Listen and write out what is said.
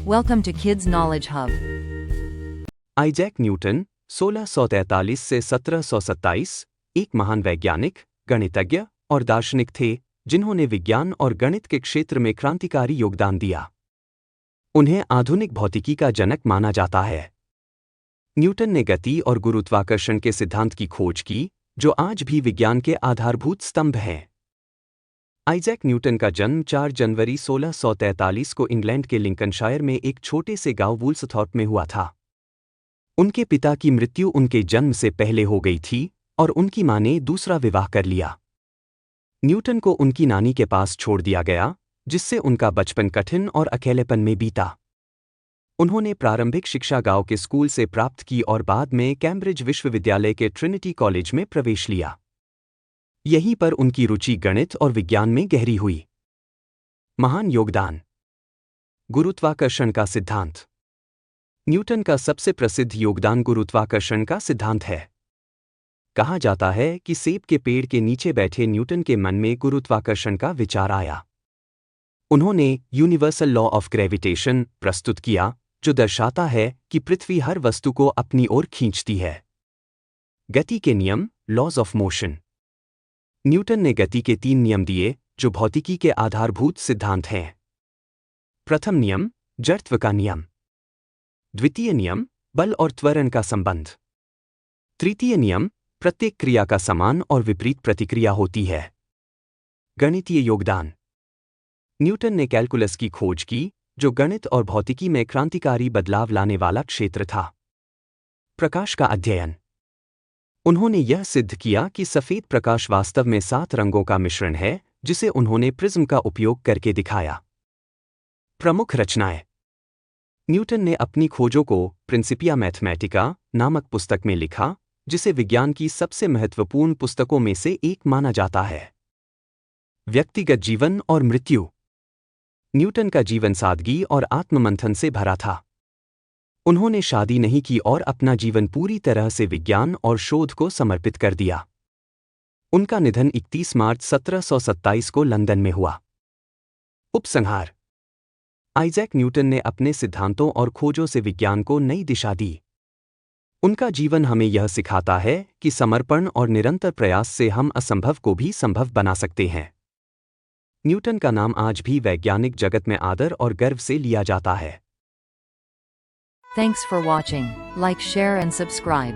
Welcome to Kids Knowledge Hub. Isaac Newton 1643 से 1727 एक महान वैज्ञानिक, गणितज्ञ और दार्शनिक थे जिन्होंने विज्ञान और गणित के क्षेत्र में क्रांतिकारी योगदान दिया। उन्हें आधुनिक भौतिकी का जनक माना जाता है। न्यूटन ने गति और गुरुत्वाकर्षण के सिद्धांत की खोज की, जो आज भी विज्ञान के आधारभूत स्तंभ हैं। आइजैक न्यूटन का जन्म 4 जनवरी 1643 को इंग्लैंड के लिंकनशायर में एक छोटे से गांव वुल्सथॉर्प में हुआ था। उनके पिता की मृत्यु उनके जन्म से पहले हो गई थी और उनकी मां ने दूसरा विवाह कर लिया। न्यूटन को उनकी नानी के पास छोड़ दिया गया, जिससे उनका बचपन कठिन और अकेलेपन में बीता। उन्होंने प्रारंभिक शिक्षा गांव के स्कूल से प्राप्त की और बाद में कैम्ब्रिज विश्वविद्यालय के ट्रिनिटी कॉलेज में प्रवेश लिया। यहीं पर उनकी रुचि गणित और विज्ञान में गहरी हुई। महान योगदान। गुरुत्वाकर्षण का सिद्धांत। न्यूटन का सबसे प्रसिद्ध योगदान गुरुत्वाकर्षण का सिद्धांत है। कहा जाता है कि सेब के पेड़ के नीचे बैठे न्यूटन के मन में गुरुत्वाकर्षण का विचार आया। उन्होंने यूनिवर्सल लॉ ऑफ ग्रेविटेशन प्रस्तुत किया, जो दर्शाता है कि पृथ्वी हर वस्तु को अपनी ओर खींचती है। गति के नियम, लॉज ऑफ मोशन। न्यूटन ने गति के 3 नियम दिए, जो भौतिकी के आधारभूत सिद्धांत हैं। प्रथम नियम, जड़त्व का नियम। द्वितीय नियम, बल और त्वरण का संबंध। तृतीय नियम, प्रत्येक क्रिया का समान और विपरीत प्रतिक्रिया होती है। गणितीय योगदान। न्यूटन ने कैलकुलस की खोज की, जो गणित और भौतिकी में क्रांतिकारी बदलाव लाने वाला क्षेत्र था। प्रकाश का अध्ययन। उन्होंने यह सिद्ध किया कि सफेद प्रकाश वास्तव में 7 रंगों का मिश्रण है, जिसे उन्होंने प्रिज्म का उपयोग करके दिखाया। प्रमुख रचनाएं। न्यूटन ने अपनी खोजों को प्रिंसिपिया मैथमेटिका नामक पुस्तक में लिखा, जिसे विज्ञान की सबसे महत्वपूर्ण पुस्तकों में से एक माना जाता है। व्यक्तिगत जीवन और मृत्यु। न्यूटन का जीवन सादगी और आत्ममंथन से भरा था। उन्होंने शादी नहीं की और अपना जीवन पूरी तरह से विज्ञान और शोध को समर्पित कर दिया। उनका निधन 31 मार्च 1727 को लंदन में हुआ। उपसंहार। आइजैक न्यूटन ने अपने सिद्धांतों और खोजों से विज्ञान को नई दिशा दी। उनका जीवन हमें यह सिखाता है कि समर्पण और निरंतर प्रयास से हम असंभव को भी संभव बना सकते हैं। न्यूटन का नाम आज भी वैज्ञानिक जगत में आदर और गर्व से लिया जाता है। Thanks for watching. Like, share and subscribe.